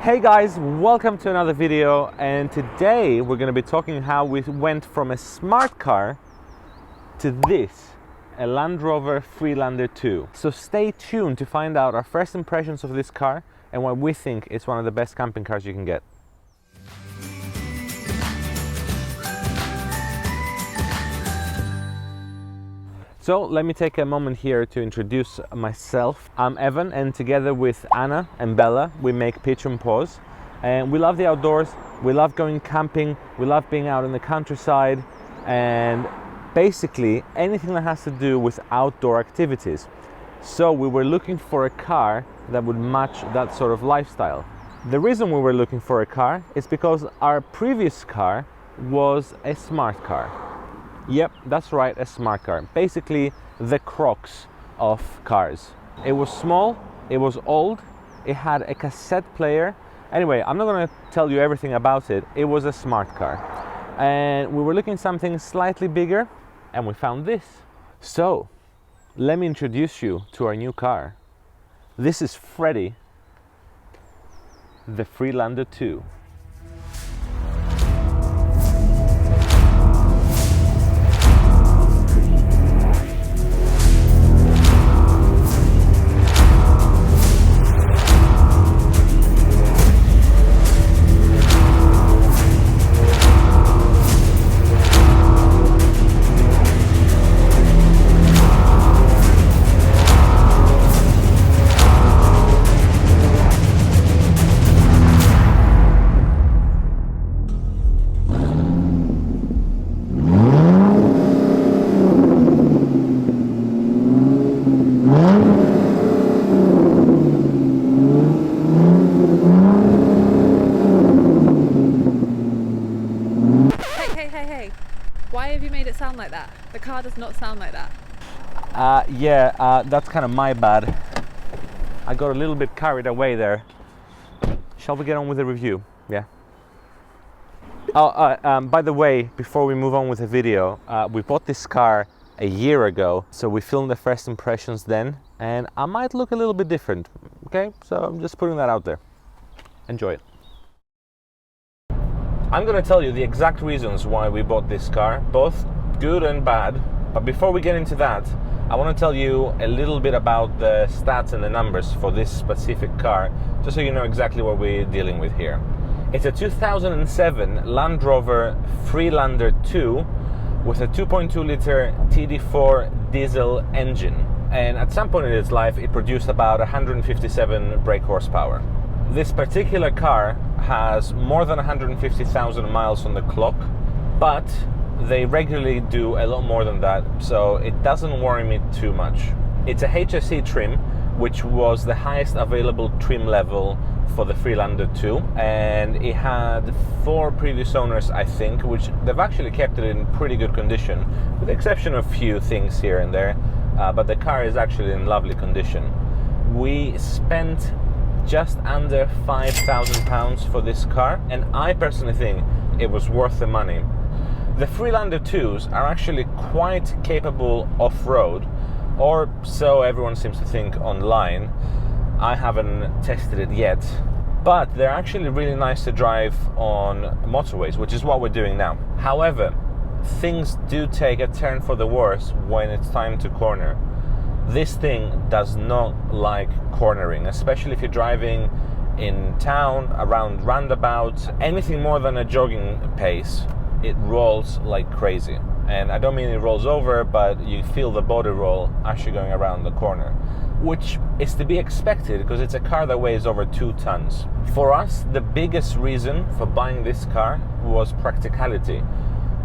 Hey guys, welcome to another video, and today we're going to be talking how we went from a smart car to this, a Land Rover Freelander 2. So stay tuned to find out our first impressions of this car and why we think it's one of the best camping cars you can get. So let me take a moment here to introduce myself. I'm Evan, and together with Anna and Bella, we make Pitch&Paws. And we love the outdoors, we love going camping, we love being out in the countryside, and basically anything that has to do with outdoor activities. So we were looking for a car that would match that sort of lifestyle. The reason we were looking for a car is because our previous car was a smart car. Yep, that's right, a smart car. Basically, the crux of cars. It was small, it was old, it had a cassette player. Anyway, I'm not going to tell you everything about it. It was a smart car. And we were looking at something slightly bigger, and we found this. So, let me introduce you to our new car. This is Freddie, the Freelander 2. Why have you made it sound like that? The car does not sound like that. That's kind of my bad. I got a little bit carried away there. Shall we get on with the review? Yeah. By the way, before we move on with the video, we bought this car a year ago, so we filmed the first impressions then, and I might look a little bit different, okay? So I'm just putting that out there. Enjoy it. I'm going to tell you the exact reasons why we bought this car, both good and bad. But before we get into that, I want to tell you a little bit about the stats and the numbers for this specific car, just so you know exactly what we're dealing with here. It's a 2007 Land Rover Freelander 2 with a 2.2 liter TD4 diesel engine. And at some point in its life, it produced about 157 brake horsepower. This particular car has more than 150,000 miles on the clock, but they regularly do a lot more than that, so it doesn't worry me too much. It's a HSE trim, which was the highest available trim level for the Freelander 2, and it had 4 previous owners, I think, which they've actually kept it in pretty good condition, with the exception of a few things here and there, but the car is actually in lovely condition. We spent just under £5,000 for this car, and I personally think it was worth the money. The Freelander 2s are actually quite capable off-road, or so everyone seems to think online. I haven't tested it yet, but they're actually really nice to drive on motorways, which is what we're doing now. However, things do take a turn for the worse when it's time to corner. This thing does not like cornering, especially if you're driving in town, around roundabouts, anything more than a jogging pace. It rolls like crazy. And I don't mean it rolls over, but you feel the body roll actually going around the corner, which is to be expected because it's a car that weighs over 2 tons. For us, the biggest reason for buying this car was practicality.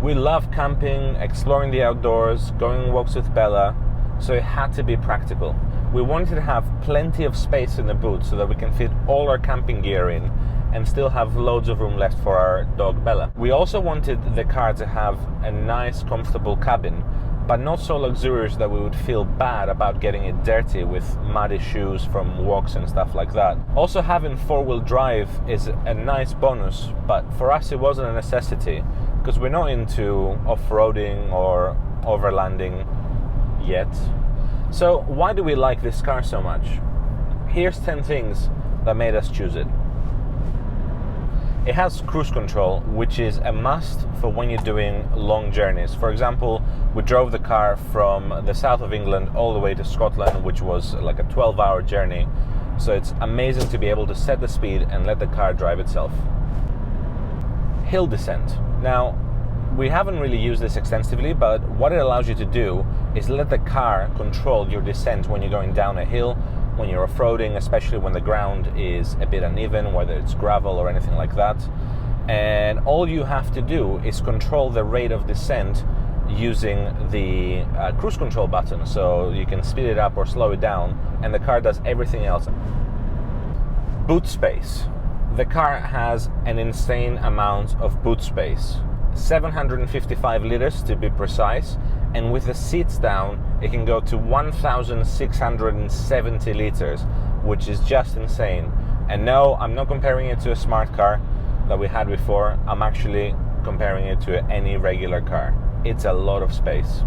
We love camping, exploring the outdoors, going on walks with Bella, so it had to be practical. We wanted to have plenty of space in the boot so that we can fit all our camping gear in and still have loads of room left for our dog Bella. We also wanted the car to have a nice, comfortable cabin, but not so luxurious that we would feel bad about getting it dirty with muddy shoes from walks and stuff like that. Also, having 4-wheel drive is a nice bonus, but for us it wasn't a necessity because we're not into off-roading or overlanding yet. So why do we like this car so much? Here's 10 things that made us choose it. It has cruise control, which is a must for when you're doing long journeys. For example, we drove the car from the south of England all the way to Scotland, which was like a 12-hour journey. So it's amazing to be able to set the speed and let the car drive itself. Hill descent. Now, we haven't really used this extensively, but what it allows you to do is let the car control your descent when you're going down a hill, when you're off-roading, especially when the ground is a bit uneven, whether it's gravel or anything like that. And all you have to do is control the rate of descent using the cruise control button. So you can speed it up or slow it down, and the car does everything else. Boot space. The car has an insane amount of boot space. 755 liters to be precise, and with the seats down it can go to 1,670 liters, which is just insane. And no, I'm not comparing it to a smart car that we had before. I'm actually comparing it to any regular car. It's a lot of space.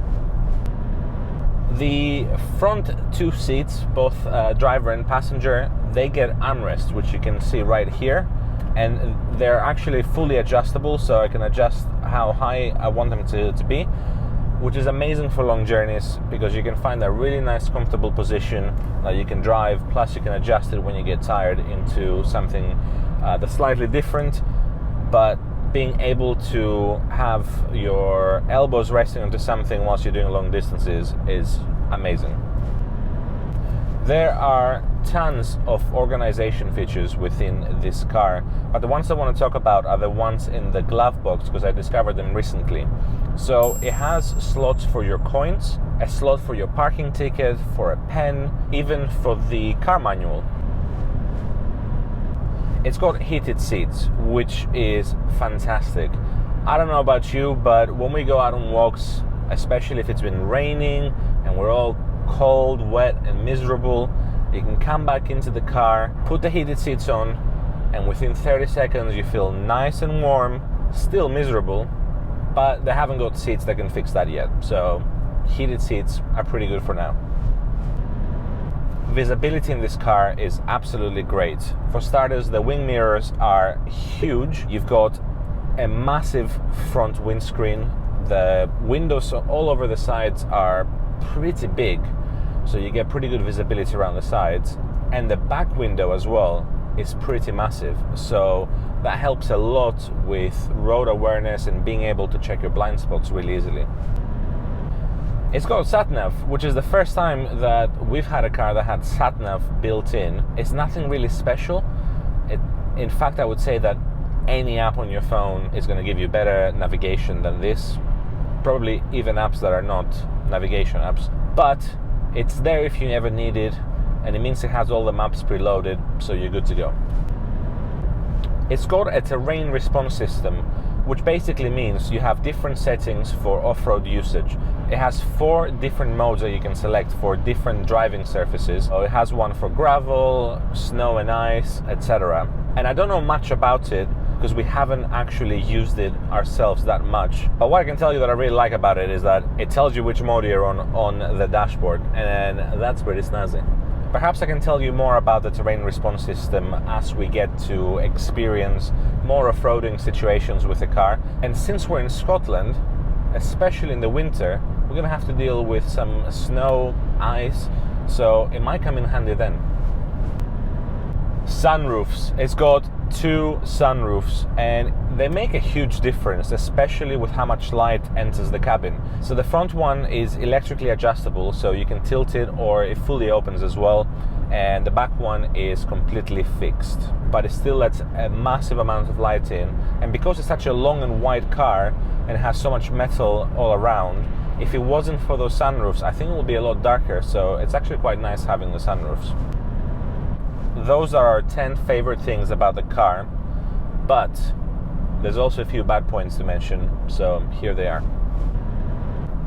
The front two seats, both driver and passenger, they get armrests, which you can see right here, and they're actually fully adjustable, so I can adjust how high I want them to be, which is amazing for long journeys because you can find a really nice comfortable position that you can drive, plus you can adjust it when you get tired into something that's slightly different. But being able to have your elbows resting onto something whilst you're doing long distances is amazing. There are tons of organization features within this car, but the ones I want to talk about are the ones in the glove box because I discovered them recently. So it has slots for your coins, a slot for your parking ticket, for a pen, even for the car manual. It's got heated seats, which is fantastic. I don't know about you, but when we go out on walks, especially if it's been raining and we're all cold, wet and miserable, you can come back into the car, put the heated seats on, and within 30 seconds you feel nice and warm, still miserable, but they haven't got seats that can fix that yet. So heated seats are pretty good for now. Visibility in this car is absolutely great. For starters, the wing mirrors are huge. You've got a massive front windscreen. The windows all over the sides are pretty big, so you get pretty good visibility around the sides, and the back window as well is pretty massive, so that helps a lot with road awareness and being able to check your blind spots really easily. It's got sat-nav, which is the first time that we've had a car that had sat-nav built in. It's nothing really special. In fact, I would say that any app on your phone is going to give you better navigation than this, probably even apps that are not navigation apps, but it's there if you ever need it, and it means it has all the maps preloaded, so you're good to go. It's got a terrain response system, which basically means you have different settings for off-road usage. It has 4 different modes that you can select for different driving surfaces. So it has one for gravel, snow and ice, etc. And I don't know much about it because we haven't actually used it ourselves that much. But what I can tell you that I really like about it is that it tells you which mode you're on the dashboard, and that's pretty snazzy. Perhaps I can tell you more about the terrain response system as we get to experience more off-roading situations with the car. And since we're in Scotland, especially in the winter, we're gonna have to deal with some snow, ice, so it might come in handy then. Sunroofs. It's got 2 sunroofs, and they make a huge difference, especially with how much light enters the cabin. So the front one is electrically adjustable, so you can tilt it or it fully opens as well, and the back one is completely fixed, but it still lets a massive amount of light in. And because it's such a long and wide car and has so much metal all around, if it wasn't for those sunroofs, I think it would be a lot darker, so it's actually quite nice having the sunroofs. Those are our 10 favorite things about the car, but there's also a few bad points to mention, so here they are.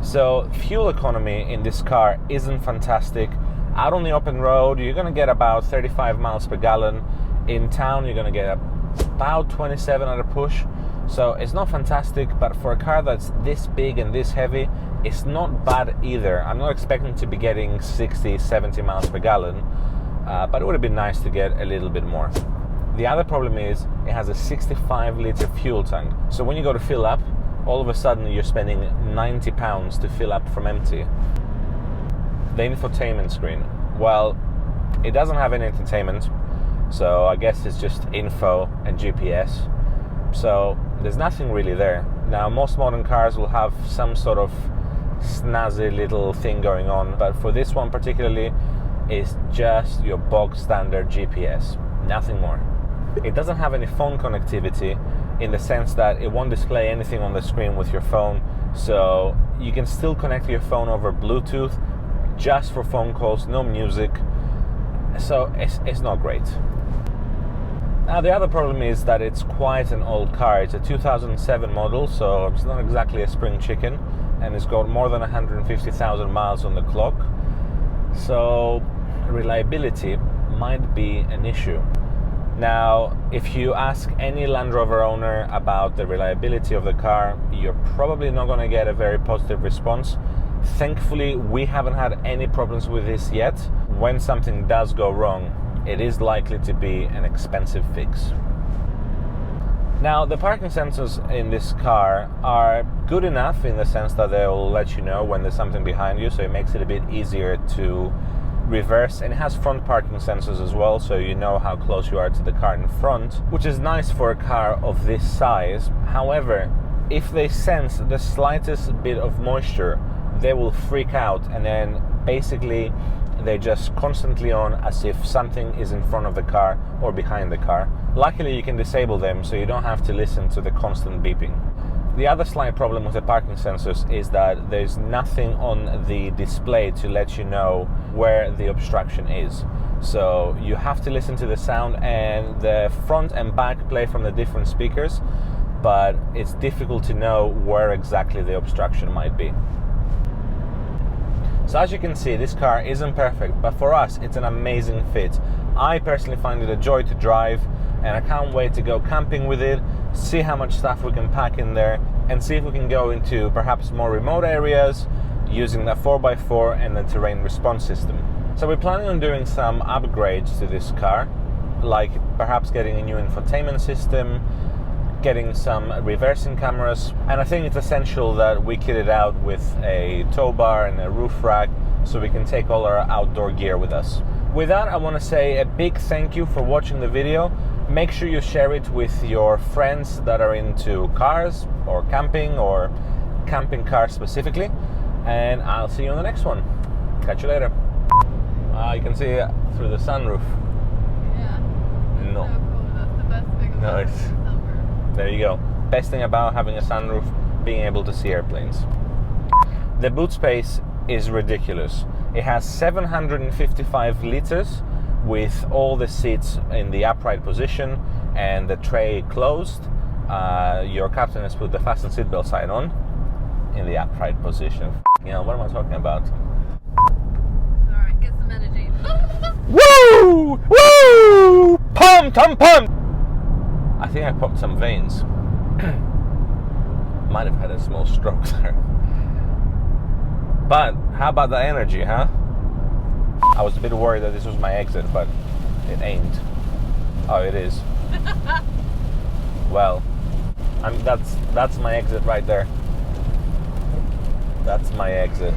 So fuel economy in this car isn't fantastic. Out on the open road, you're gonna get about 35 miles per gallon. In town, you're gonna get about 27 at a push. So it's not fantastic, but for a car that's this big and this heavy, it's not bad either. I'm not expecting to be getting 60, 70 miles per gallon, but it would have been nice to get a little bit more. The other problem is it has a 65-litre fuel tank. So when you go to fill up, all of a sudden you're spending £90 to fill up from empty. The infotainment screen, well, it doesn't have any entertainment, so I guess it's just info and GPS. So there's nothing really there. Now, most modern cars will have some sort of snazzy little thing going on, but for this one particularly, it's just your bog standard GPS, nothing more. It doesn't have any phone connectivity in the sense that it won't display anything on the screen with your phone, so you can still connect to your phone over Bluetooth just for phone calls, no music, so it's not great. Now, the other problem is that it's quite an old car. It's a 2007 model, so it's not exactly a spring chicken, and it's got more than 150,000 miles on the clock, so reliability might be an issue. Now, if you ask any Land Rover owner about the reliability of the car, you're probably not going to get a very positive response. Thankfully, we haven't had any problems with this yet. When something does go wrong, it is likely to be an expensive fix. Now, the parking sensors in this car are good enough in the sense that they'll let you know when there's something behind you, so it makes it a bit easier to reverse, and it has front parking sensors as well, so you know how close you are to the car in front, which is nice for a car of this size. However, if they sense the slightest bit of moisture, they will freak out, and then basically they're just constantly on as if something is in front of the car or behind the car. Luckily, you can disable them so you don't have to listen to the constant beeping. The other slight problem with the parking sensors is that there's nothing on the display to let you know where the obstruction is. So you have to listen to the sound, and the front and back play from the different speakers, but it's difficult to know where exactly the obstruction might be. So as you can see, this car isn't perfect, but for us, it's an amazing fit. I personally find it a joy to drive, and I can't wait to go camping with it, see how much stuff we can pack in there, and see if we can go into perhaps more remote areas using the 4x4 and the terrain response system. So we're planning on doing some upgrades to this car, like perhaps getting a new infotainment system, getting some reversing cameras, and I think it's essential that we kit it out with a tow bar and a roof rack so we can take all our outdoor gear with us. With that, I want to say a big thank you for watching the video. Make sure you share it with your friends that are into cars or camping cars specifically, and I'll see you on the next one. Catch you later. You can see it through the sunroof. Yeah. No. So cool. That's the best thing about Nice. the sunroof. There you go. Best thing about having a sunroof, being able to see airplanes. The boot space is ridiculous. It has 755 liters with all the seats in the upright position and the tray closed. Your captain has put the fasten seatbelt sign on in the upright position. You know, what am I talking about? Alright, get some energy. Woo! Woo! Pumped! I'm pumped! I think I popped some veins. Might have had a small stroke there. But how about the energy, huh? I was a bit worried that this was my exit, but it ain't. Oh, it is. Well, that's my exit right there. That's my exit.